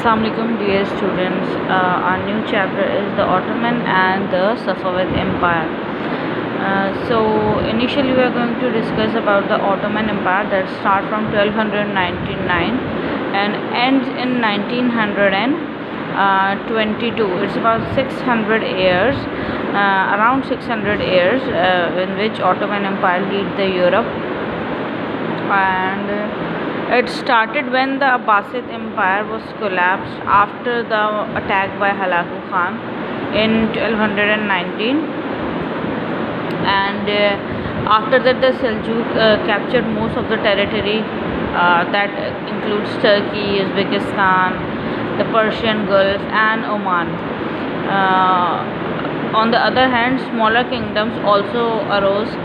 Assalamu alaikum dear students. Our new chapter is the Ottoman and the Safavid Empire. So initially we are going to discuss about the Ottoman Empire that starts from 1299 and ends in 1922. It's about 600 years, around 600 years in which Ottoman Empire lead the Europe. And it started when the Abbasid Empire was collapsed after the attack by Halaku Khan in 1219, and after that the Seljuk captured most of the territory that includes Turkey, Uzbekistan, the Persian Gulf and Oman. On the other hand, smaller kingdoms also arose,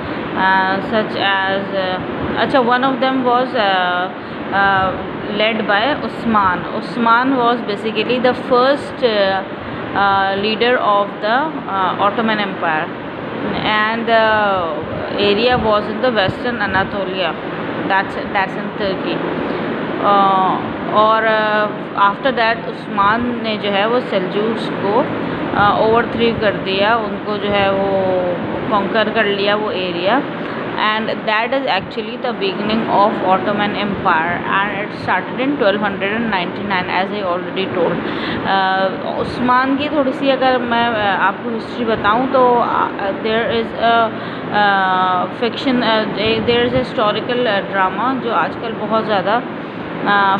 such as one of them was led by Usman. Usman was basically the first leader of the Ottoman Empire, and the area was in the western Anatolia, that's in Turkey. और after that Usman ने जो है वो सेल्जूक्स को overthrow कर दिया, उनको जो है वो कॉन्कर कर लिया वो area, and that is actually the beginning of Ottoman Empire, and it started in 1299 as I already told. Usman की थोड़ी सी अगर मैं आपको हिस्ट्री बताऊं तो there is a fiction, there is a historical drama जो आजकल बहुत ज़्यादा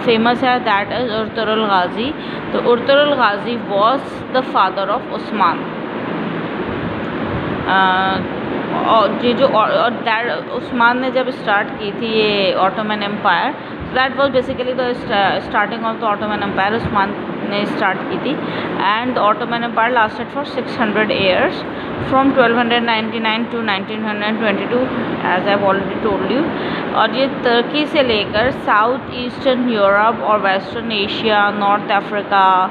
फेमस है, दैट इज़ अर्तुगरुल गाजी. तो Ertugrul Ghazi was the father of Usman. और ये जो और दैट उस्मान ने जब स्टार्ट की थी ये Ottoman empire, that was basically the starting of the Ottoman empire. Osman ने स्टार्ट की थी, and the Ottoman empire lasted for 600 years from 1299 to 1922 as I have already told you. और ये तुर्की से लेकर साउथ ईस्टर्न यूरोप और western Asia, north Africa,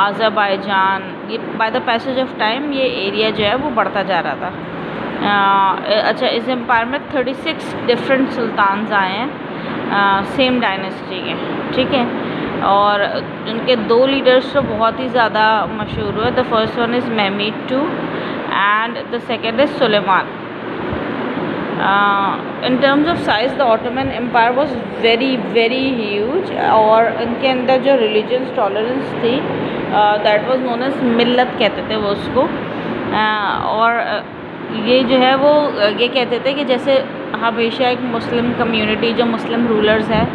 Azerbaijan, ये by the passage of time ये एरिया जो है वो बढ़ता जा रहा था. इस एम्पायर में 36 डिफरेंट सुल्तान्स आए हैं सेम डायनेस्टी के, ठीक है. और उनके दो लीडर्स तो बहुत ही ज़्यादा मशहूर हुए. The first one is Mehmed II and the second is Suleiman. In terms of size the Ottoman empire was very very huge, और इनके अंदर जो रिलीजियस टॉलरेंस थी दैट वाज नोन एज मिल्लत कहते थे वो उसको. और ये जो है वो ये कहते थे कि जैसे हमेशा एक मुस्लिम कम्युनिटी जो मुस्लिम रूलर्स हैं,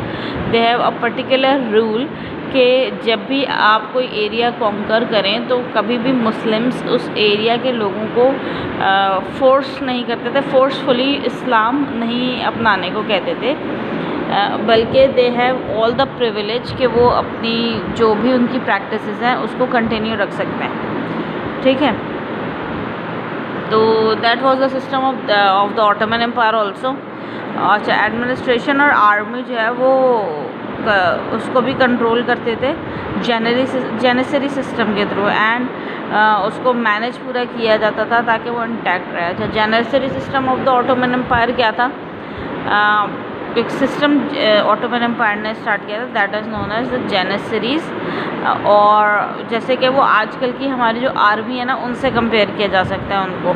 they have a particular rule कि जब भी आप कोई एरिया कॉन्कर करें तो कभी भी मुस्लिम्स उस एरिया के लोगों को फोर्स नहीं करते थे, फोर्सफुली इस्लाम नहीं अपनाने को कहते थे, बल्कि they have all the privilege कि वो अपनी जो भी उनकी प्रैक्टिसेस हैं उसको कंटिन्यू रख सकते हैं, ठीक है. तो that was the system of the Ottoman empire also. अच्छा, एडमिनिस्ट्रेशन और आर्मी जो है वो उसको भी कंट्रोल करते थे जेनेसरी सिस्टम के थ्रू, एंड उसको मैनेज पूरा किया जाता था ताकि वो इंटैक्ट रहे. अच्छा, janissary system of the Ottoman empire क्या था? एक सिस्टम ऑटोमन एम्पायर ने स्टार्ट किया था, that is known as the janissaries. और जैसे कि वो आजकल की हमारी जो आर्मी है ना, उनसे कंपेयर किया जा सकता है उनको.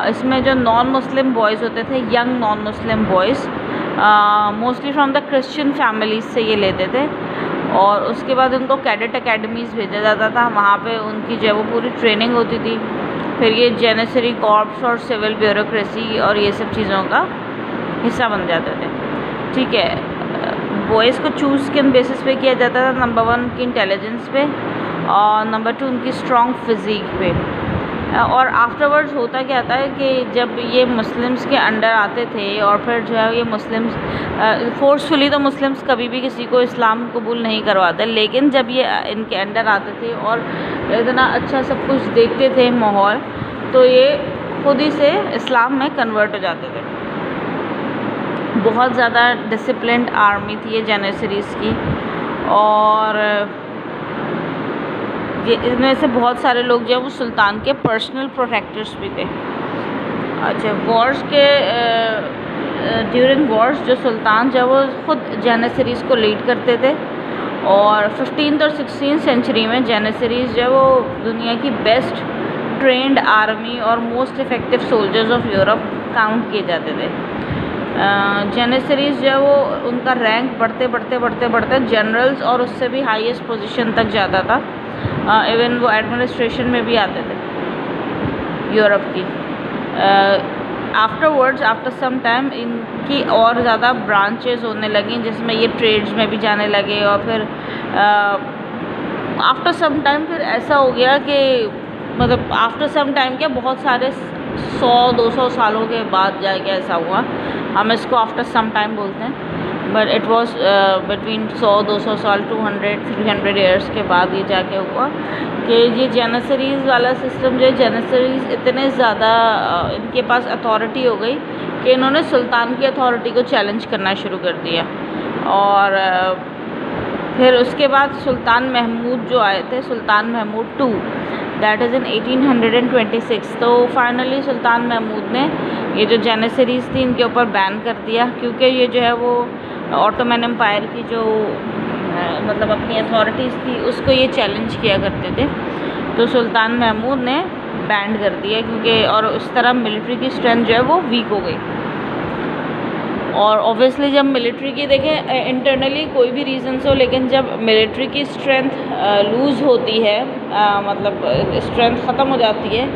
इसमें जो नॉन मुस्लिम बॉयज़ होते थे, young non Muslim boys, mostly from the Christian families से ये लेते थे, और उसके बाद उनको कैडेट अकेडमीज़ भेजा जाता था. वहाँ पे उनकी जो है वो पूरी ट्रेनिंग होती थी. फिर ये जेनेसरी कॉर्प्स और सिविल ब्यूरोक्रेसी और ये सब चीज़ों का हिस्सा बन जाते थे, ठीक है. बॉयज़ को चूज़ किन बेसिस पे किया जाता था? नंबर 1 उनकी इंटेलिजेंस पे, और नंबर 2 उनकी स्ट्रॉन्ग फिज़ीक पे. और आफ्टरवर्ड्स होता क्या था कि जब ये मुस्लिम्स के अंडर आते थे, और फिर जो है ये मुस्लिम्स फोर्सफुली तो मुस्लिम्स कभी भी किसी को इस्लाम कबूल नहीं करवाते, लेकिन जब ये इनके अंडर आते थे और इतना अच्छा सब कुछ देखते थे माहौल, तो ये खुद ही से इस्लाम में कन्वर्ट हो जाते थे. बहुत ज़्यादा डिसिप्लिन्ड आर्मी थी ये जेनेसरीज़ की, और ये इनमें से बहुत सारे लोग जो है वो सुल्तान के पर्सनल प्रोटेक्टर्स भी थे. अच्छा, वॉर्स के ड्यूरिंग वॉर्स जो सुल्तान जो वो खुद जेनेसरीज़ को लीड करते थे, और 15th और 16th सेंचुरी में जेनिसरीज जो है वो दुनिया की बेस्ट ट्रेंड आर्मी और most effective soldiers of Europe count किए जाते थे। जेनिसरीज जो है वो उनका रैंक बढ़ते बढ़ते बढ़ते बढ़ते जनरल्स और उससे भी हाईएस्ट पोजीशन तक जाता था। इवन वो एडमिनिस्ट्रेशन में भी आते थे यूरोप की। आफ्टरवर्ड्स आफ्टर सम टाइम इनकी और ज़्यादा ब्रांचेस होने लगी, जिसमें ये ट्रेड्स में भी जाने लगे। और फिर आफ्टर सम टाइम फिर ऐसा हो गया कि मतलब आफ्टर सम टाइम क्या बहुत सारे 100-200 सालों के बाद जाके ऐसा हुआ। हम इसको आफ्टर सम टाइम बोलते हैं, बट इट वॉज बिटवीन 100-200 साल 200-300 ईयर्स के बाद ये जाके हुआ कि ये जेनिसरीज वाला सिस्टम जो है, जेनिसरीज इतने ज़्यादा इनके पास अथॉरिटी हो गई कि इन्होंने सुल्तान की अथॉरिटी को चैलेंज करना शुरू कर दिया। और फिर उसके बाद सुल्तान महमूद जो आए थे, सुल्तान Mahmud II, that is in 1826। तो फाइनली सुल्तान महमूद ने ये जो जेनिसरीज थी इनके ऊपर बैन कर दिया, क्योंकि ये जो है वो ऑटोमन एम्पायर की जो मतलब अपनी अथॉरिटीज़ थी उसको ये चैलेंज किया करते थे। तो सुल्तान महमूद ने बैन कर दिया, क्योंकि और उस तरह मिलिट्री की स्ट्रेंथ जो है वो वीक हो गई। और ऑब्वियसली जब मिलिट्री की देखें इंटरनली कोई भी रीज़न से हो, लेकिन जब मिलिट्री की स्ट्रेंथ लूज़ होती है, मतलब स्ट्रेंथ ख़त्म हो जाती है,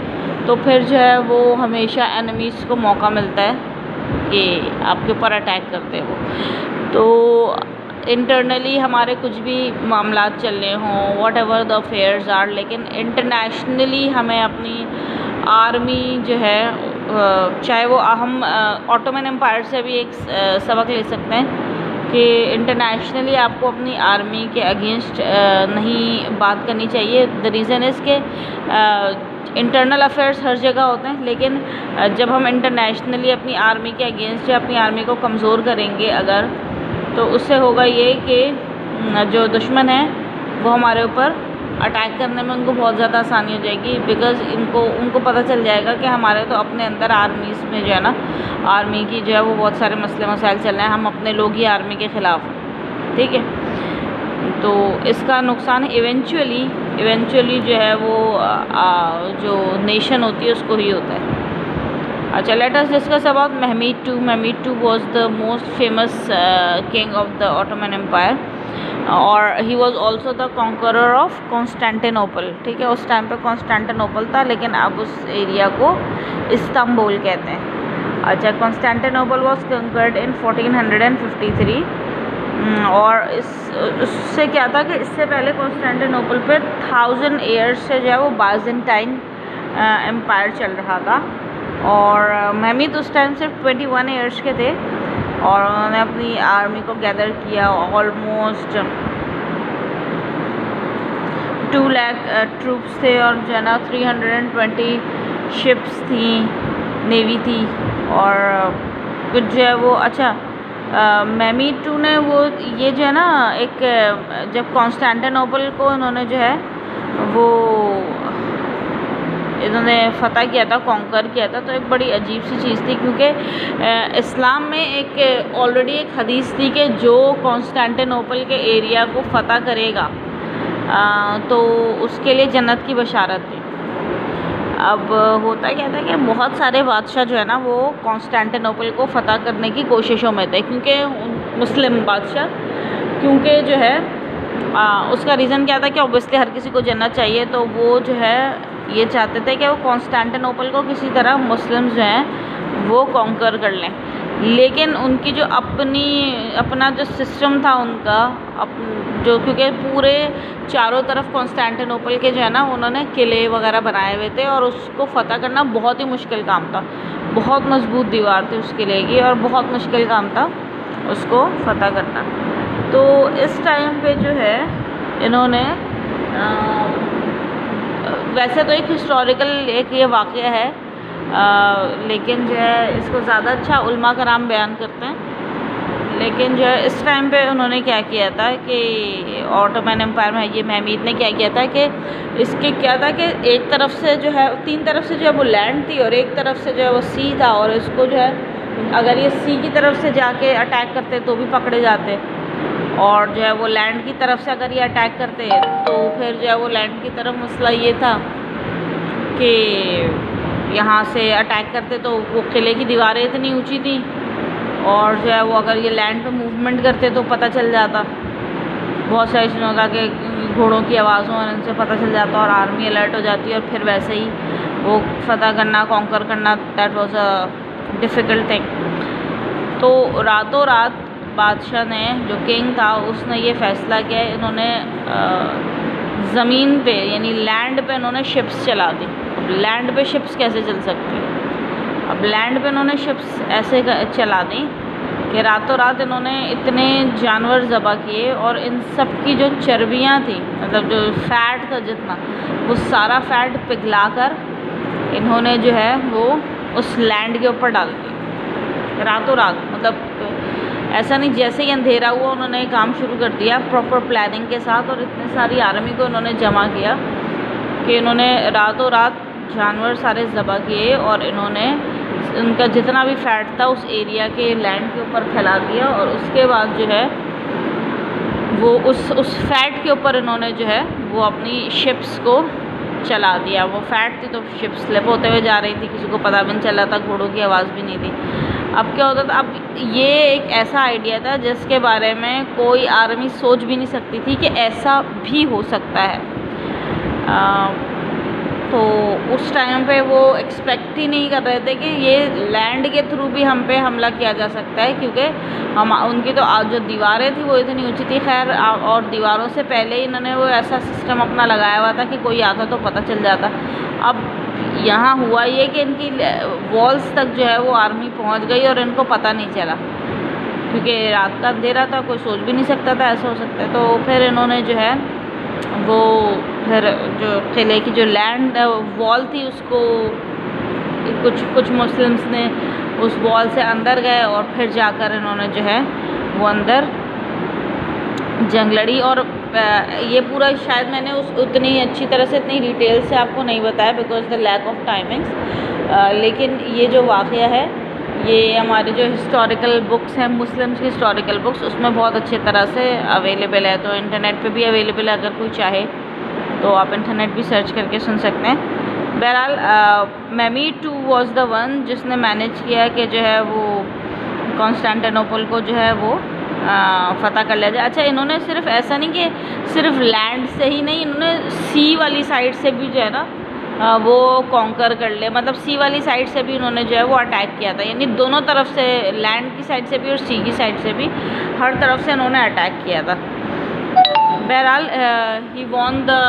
तो फिर जो है वो हमेशा एनिमीज़ को मौका मिलता है कि आपके ऊपर अटैक करते हो। तो इंटरनली हमारे कुछ भी मामला चल रहे हों, whatever the affairs are, लेकिन इंटरनेशनली हमें अपनी आर्मी जो है, चाहे वो हम ऑटोमन एम्पायर से भी एक सबक ले सकते हैं कि इंटरनेशनली आपको अपनी आर्मी के अगेंस्ट नहीं बात करनी चाहिए। द रीज़न इज़ के इंटरनल अफेयर्स हर जगह होते हैं, लेकिन जब हम इंटरनेशनली अपनी आर्मी के अगेंस्ट या अपनी आर्मी को कमज़ोर करेंगे अगर, तो उससे होगा ये कि जो दुश्मन है वो हमारे ऊपर अटैक करने में उनको बहुत ज़्यादा आसानी हो जाएगी, बिकॉज़ उनको पता चल जाएगा कि हमारे तो अपने अंदर आर्मीज़ में जो है ना, आर्मी की जो है वो बहुत सारे मसले मसाइल चल रहे हैं, हम अपने लोग ही आर्मी के ख़िलाफ़ हैं, ठीक है। तो इसका नुकसान इवेंचुअली जो है वो जो नेशन होती है उसको ही होता है। अच्छा, let us discuss about Mahmud II। Mahmud II was the most famous king of the Ottoman empire, और he was also the conqueror of Constantinople, ठीक है। उस टाइम पे कॉन्स्टेंटिनोपल था, लेकिन अब उस एरिया को इस्तांबुल कहते हैं। अच्छा, कॉन्स्टेंटिनोपल वॉज कंकर्ड इन 1453। और उससे क्या था कि इससे पहले कॉन्स्टेंटिनोपल पे 1000 ईयर्स से जो है वो बाइजेंटाइन एम्पायर चल रहा था। और महमूद उस टाइम सिर्फ 21 ईयर्स के थे, और उन्होंने अपनी आर्मी को गैदर किया। ऑलमोस्ट 2 लाख ट्रूप्स थे, और जो है ना 320 शिप्स थी, नेवी थी, और कुछ जो है वो। अच्छा, महमूद II ने वो ये जो है ना एक जब कॉन्स्टेंटिनोपल को इन्होंने जो है वो इन्होंने फ़तह किया था, कॉन्कर किया था, तो एक बड़ी अजीब सी चीज़ थी, क्योंकि इस्लाम में एक ऑलरेडी एक हदीस थी कि जो कॉन्स्टेंटिनोपल के एरिया को फ़तह करेगा तो उसके लिए जन्नत की बशारत थी। अब होता क्या था कि बहुत सारे बादशाह जो है ना वो कॉन्स्टेंटिनोपल को फ़तह करने की कोशिशों में थे, क्योंकि मुस्लिम बादशाह, क्योंकि जो है उसका रीज़न क्या था कि ऑब्वियसली हर किसी को जन्नत चाहिए, तो वो जो है ये चाहते थे कि वो कॉन्स्टेंटिनोपल को किसी तरह मुस्लिम्स जो हैं वो कॉन्कर कर लें। लेकिन उनकी जो अपना जो सिस्टम था उनका जो, क्योंकि पूरे चारों तरफ कॉन्स्टेंटिनोपल के जो है ना उन्होंने किले वगैरह बनाए हुए थे, और उसको फ़तह करना बहुत ही मुश्किल काम था। बहुत मजबूत दीवार थी उस किले की, और बहुत मुश्किल काम था उसको फ़तह करना। तो इस टाइम पे जो है इन्होंने वैसे तो एक हिस्टोरिकल एक ये वाक़या है, लेकिन जो है इसको ज़्यादा अच्छा उलमा कराम बयान करते हैं। लेकिन जो है इस टाइम पे उन्होंने क्या किया था कि ऑटोमन एम्पायर में ये महमूद ने क्या किया था कि इसके क्या था कि एक तरफ से जो है 3 तरफ से जो है वो लैंड थी, और एक तरफ से जो है वो सी था, और इसको जो है अगर ये सी की तरफ से जाके अटैक करते तो भी पकड़े जाते, और जो है वो लैंड की तरफ से अगर ये अटैक करते तो फिर जो है वो लैंड की तरफ मसला ये था कि यहाँ से अटैक करते तो वो किले की दीवारें इतनी ऊंची थी, और जो है वो अगर ये लैंड पे मूवमेंट करते तो पता चल जाता, बहुत सारी चीज़ों का कि घोड़ों की आवाज़ों और इनसे पता चल जाता और आर्मी अलर्ट हो जाती और फिर वैसे ही वो फतह करना, कॉन्कर करना, that was a difficult thing. तो रातों रात बादशाह ने, जो किंग था, उसने ये फ़ैसला किया, इन्होंने ज़मीन पे यानी लैंड पे इन्होंने शिप्स चला दी। अब लैंड पे शिप्स कैसे चल सकती है? अब लैंड पे इन्होंने शिप्स ऐसे चला दी कि रातों रात इन्होंने इतने जानवर ज़बह किए और इन सब की जो चर्बियाँ थी, मतलब जो फ़ैट था जितना, वो सारा फ़ैट पिघला कर इन्होंने जो है वो उस लैंड के ऊपर डाल दी रातों रात। मतलब ऐसा नहीं, जैसे ही अंधेरा हुआ उन्होंने काम शुरू कर दिया प्रॉपर प्लानिंग के साथ, और इतनी सारी आर्मी को इन्होंने जमा किया कि इन्होंने रातों रात जानवर सारे ज़बह किए और इन्होंने उनका जितना भी फ़ैट था उस एरिया के लैंड के ऊपर फैला दिया। और उसके बाद जो है वो उस फ़ैट के ऊपर इन्होंने जो है वो अपनी शिप्स को चला दिया। वो फ़ैट थी तो शिप स्लिप होते हुए जा रही थी, किसी को पता भी नहीं चल रहा था, घोड़ों की आवाज़ भी नहीं थी। अब क्या होता था, अब ये एक ऐसा आइडिया था जिसके बारे में कोई आर्मी सोच भी नहीं सकती थी कि ऐसा भी हो सकता है। तो उस टाइम पे वो एक्सपेक्ट ही नहीं कर रहे थे कि ये लैंड के थ्रू भी हम पे हमला किया जा सकता है, क्योंकि हम उनकी तो जो दीवारें थी वो इतनी ऊंची थी। खैर, और दीवारों से पहले ही इन्होंने वो ऐसा सिस्टम अपना लगाया हुआ था कि कोई आता तो पता चल जाता। अब यहाँ हुआ ये कि इनकी वॉल्स तक जो है वो आर्मी पहुँच गई और इनको पता नहीं चला, क्योंकि रात का अंधेरा था, कोई सोच भी नहीं सकता था ऐसा हो सकता है। तो फिर इन्होंने जो है वो फिर जो किले की जो लैंड वॉल थी उसको कुछ मुस्लिम्स ने उस वॉल से अंदर गए और फिर जाकर इन्होंने जो है वो अंदर जंग लड़ी। और ये पूरा शायद मैंने उतनी अच्छी तरह से इतनी डिटेल से आपको नहीं बताया because the lack of timings, लेकिन ये जो वाक़या है ये हमारी जो हिस्टोरिकल बुक्स हैं, मुस्लिम्स की हिस्टोरिकल बुक्स, उसमें बहुत अच्छी तरह से अवेलेबल है। तो इंटरनेट पे भी अवेलेबल है, अगर कोई चाहे तो आप इंटरनेट भी सर्च करके सुन सकते हैं। बहरहाल Mehmed II was the one जिसने मैनेज किया कि जो है वो कॉन्स्टेंटिनोपल को जो है वो फ़तह कर लिया जाए। अच्छा, इन्होंने सिर्फ ऐसा नहीं कि सिर्फ लैंड से ही नहीं, इन्होंने सी वाली साइड से भी जो है ना वो कॉन्कर कर ले, मतलब सी वाली साइड से भी उन्होंने जो है वो अटैक किया था, यानी दोनों तरफ से, लैंड की साइड से भी और सी की साइड से भी, हर तरफ से इन्होंने अटैक किया था। बहरहाल ही वॉन द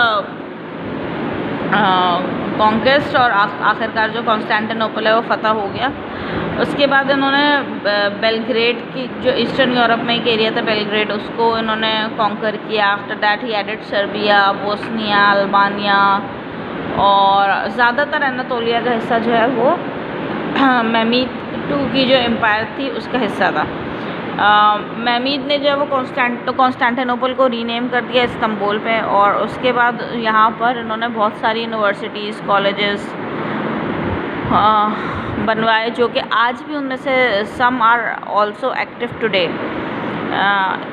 कॉन्क्वेस्ट और आखिरकार जो कॉन्स्टेंटिनोपल है वो फ़तह हो गया। उसके बाद इन्होंने बेलग्रेड की जो ईस्टर्न यूरोप में एक एरिया था बेलग्रेड, उसको इन्होंने कॉन्कर किया। After that he added Serbia, Bosnia, Albania और ज़्यादातर एनातोलिया का हिस्सा जो है वो मेहमेद II की जो एम्पायर थी उसका हिस्सा था। मेहमेद ने जो है वो कॉन्स्टेंटिनोपल को रीनेम कर दिया इस्तांबुल पे, और उसके बाद यहाँ पर इन्होंने बहुत सारी यूनिवर्सिटीज़, कॉलेजेस बनवाए, जो कि आज भी उनमें से some are also active today.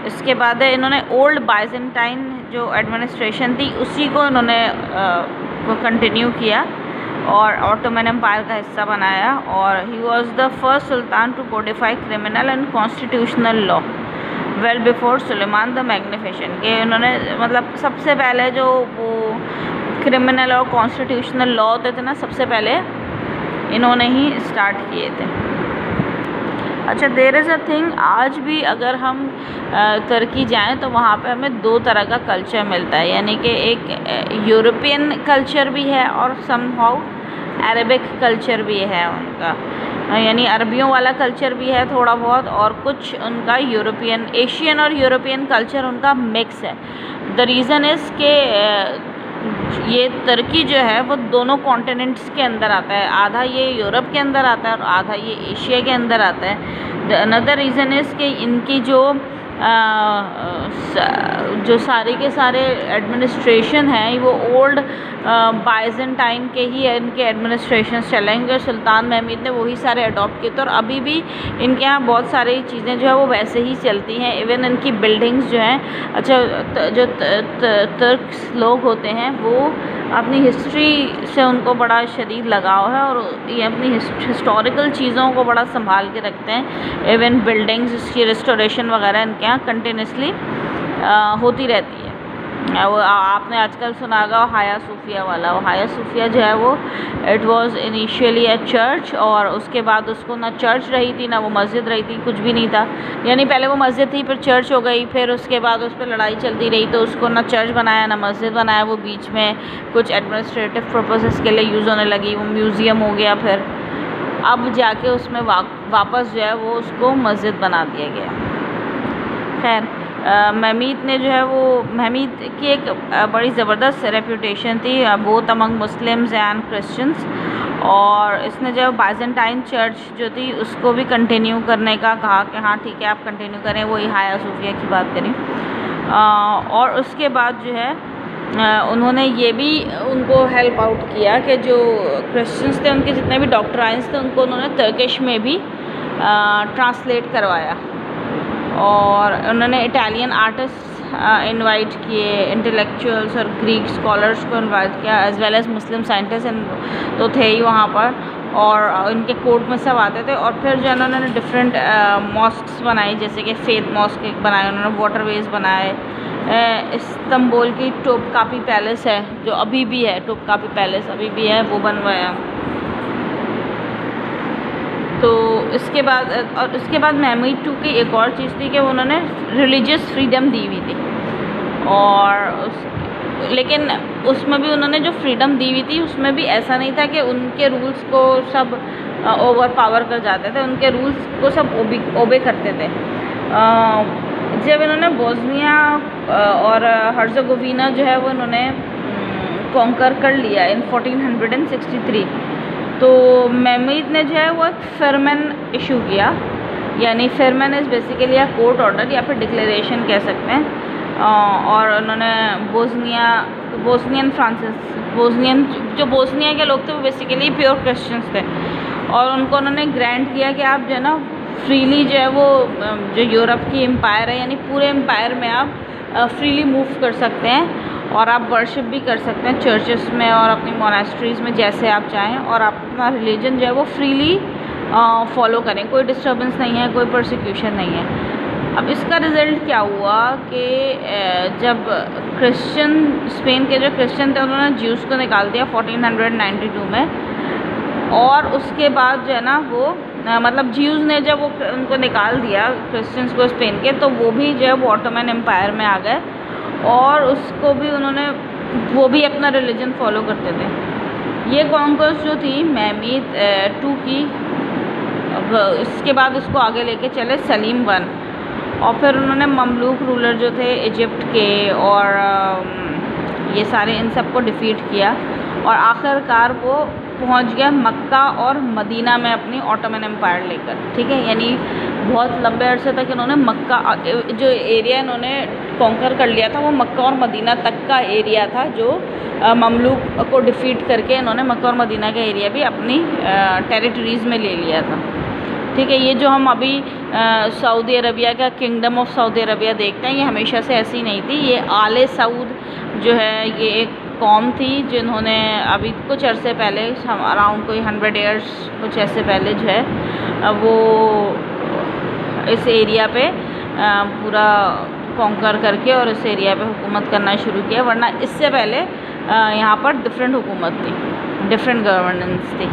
इसके बाद इन्होंने ओल्ड बाइजेंटाइन जो एडमिनिस्ट्रेशन थी उसी को इन्होंने कंटिन्यू किया और ऑटोमन एम्पायर का हिस्सा बनाया। और he was the first sultan to codify criminal and constitutional law well before Suleiman the Magnificent, के उन्होंने मतलब सबसे पहले जो वो क्रिमिनल और कॉन्स्टिट्यूशनल लॉ होते थे ना, सबसे पहले इन्होंने ही स्टार्ट किए थे। अच्छा, देयर इज़ अ थिंग, आज भी अगर हम तुर्की जाएं तो वहाँ पे हमें दो तरह का कल्चर मिलता है, यानी कि एक यूरोपियन कल्चर भी है और समहाउ अरबिक कल्चर भी है उनका, यानी अरबियों वाला कल्चर भी है थोड़ा बहुत, और कुछ उनका यूरोपियन, एशियन और यूरोपियन कल्चर उनका मिक्स है। द रीज़न इज़ के ये तुर्की जो है वो दोनों कॉन्टिनेंट्स के अंदर आता है, आधा ये यूरोप के अंदर आता है और आधा ये एशिया के अंदर आता है। द अनदर रीज़न इज़ कि इनकी जो जो सारे के सारे एडमिनिस्ट्रेशन हैं वो ओल्ड बाइजेंटाइन के ही इनके एडमिनिस्ट्रेशन चलेंगे। सुल्तान महमूद ने वही सारे अडॉप्ट किए थे और अभी भी इनके यहाँ बहुत सारी चीज़ें जो है वो वैसे ही चलती हैं। इवन इनकी बिल्डिंग्स जो हैं, अच्छा जो तुर्क्स लोग होते हैं वो अपनी हिस्ट्री से उनको बड़ा शदीद लगाव है और ये अपनी हिस्टोरिकल चीज़ों को बड़ा संभाल के रखते हैं। इवन बिल्डिंग्स इसकी रिस्टोरेशन वगैरह इनके यहाँ कंटिन्यूसली होती रहती है। वो आपने आजकल सुना होगा हाया सूफिया वाला। वो हाया सूफिया जो है वो it was initially a church और उसके बाद उसको ना चर्च रही थी ना वो मस्जिद रही थी, कुछ भी नहीं था। यानी पहले वो मस्जिद थी फिर चर्च हो गई, फिर उसके बाद उस पर लड़ाई चलती रही तो उसको ना चर्च बनाया ना मस्जिद बनाया। वो बीच में कुछ एडमिनिस्ट्रेटिव पर्पसेस के लिए यूज़ होने लगी, वो म्यूज़ियम हो गया। फिर अब जाके उसमें वापस जो है वो उसको मस्जिद बना दिया गया। खैर महमूद ने जो है वो महमूद की एक बड़ी ज़बरदस्त रेपुटेशन थी both among Muslims and Christians, और इसने जो बाइजेंटाइन चर्च जो थी उसको भी कंटिन्यू करने का कहा कि हाँ ठीक है आप कंटिन्यू करें, वही हाया सूफिया की बात करें। और उसके बाद जो है उन्होंने ये भी उनको हेल्प आउट किया कि जो क्रिश्चियंस थे उनके जितने भी डॉक्ट्राइन्स थे उनको उन्होंने तुर्किश में भी ट्रांसलेट करवाया। और उन्होंने इटालियन आर्टिस्ट इनवाइट किए, इंटेलेक्चुअल्स और ग्रीक स्कॉलर्स को इनवाइट किया, as well as Muslim scientist तो थे ही वहाँ पर और इनके कोर्ट में सब आते थे। और फिर जो है उन्होंने डिफरेंट मॉस्क्स बनाई, जैसे कि फेथ मॉस्क एक बनाए, उन्होंने वाटरवेज बनाए। इस्तांबुल की टोपकापी पैलेस है जो अभी भी है, टोपकापी पैलेस अभी भी है, वो बनवाया। तो इसके बाद महमूद टू की एक और चीज़ थी कि उन्होंने रिलीजियस फ्रीडम दी हुई थी और लेकिन उसमें भी उन्होंने जो फ्रीडम दी हुई थी उसमें भी ऐसा नहीं था कि उनके रूल्स को सब ओवर पावर कर जाते थे, उनके रूल्स को सब ओबे करते थे। जब इन्होंने बोस्निया और हर्ज़ेगोविना जो है वो इन्होंने कॉन्कर कर लिया इन 1463, तो महमूद ने जो है वो एक फरमान इशू किया, यानी फरमान is basically a court order या फिर डिक्लेरेशन कह सकते हैं। और उन्होंने जो बोस्निया के लोग थे वो बेसिकली प्योर क्रिश्चियंस थे और उनको उन्होंने ग्रांट किया कि आप जो है ना फ्रीली जो है वो जो यूरोप की एम्पायर है यानी पूरे एम्पायर में आप फ्रीली मूव कर सकते हैं और आप वर्शिप भी कर सकते हैं चर्चेस में और अपनी मोनास्ट्रीज़ में जैसे आप चाहें, और आप अपना रिलीजन जो है वो फ्रीली फॉलो करें, कोई डिस्टर्बेंस नहीं है, कोई परसिक्यूशन नहीं है। अब इसका रिज़ल्ट क्या हुआ कि जब क्रिश्चियन स्पेन के जो क्रिश्चियन थे उन्होंने ज्यूज़ को निकाल दिया 1492 में, और उसके बाद जो है ना वो मतलब ज्यूज़ ने जब वो उनको निकाल दिया क्रिश्चियंस को स्पेन के, तो वो भी जो है वो ऑटोमन एम्पायर में आ गए और उसको भी वो भी अपना रिलीजन फॉलो करते थे। ये कॉन्क्वेस्ट जो थी महमूद टू की, इसके बाद उसको आगे लेके चले सलीम वन, और फिर उन्होंने ममलूक रूलर जो थे इजिप्ट के और ये सारे इन सब को डिफ़ीट किया और आखिरकार वो पहुंच गया मक्का और मदीना में अपनी ऑटोमन एम्पायर लेकर। ठीक है, यानी बहुत लंबे अरसे तक इन्होंने मक्का जो एरिया इन्होंने कॉन्कर कर लिया था वो मक्का और मदीना तक का एरिया था, जो ममलूक को डिफ़ीट करके इन्होंने मक्का और मदीना का एरिया भी अपनी टेरिटरीज़ में ले लिया था। ठीक है, ये जो हम अभी सऊदी अरबिया का किंगडम ऑफ सऊदी अरबिया देखते हैं ये हमेशा से ऐसी नहीं थी। ये आले सऊद जो है ये एक कौम थी जिन्होंने अभी कुछ अरसे पहले अराउंड कोई 100 ईयर्स कुछ ऐसे पहले जो है वो इस एरिया पे पूरा कॉन्कर करके और इस एरिया पे हुकूमत करना शुरू किया, वरना इससे पहले यहाँ पर डिफरेंट हुकूमत थी, डिफरेंट गवर्नेंस थी।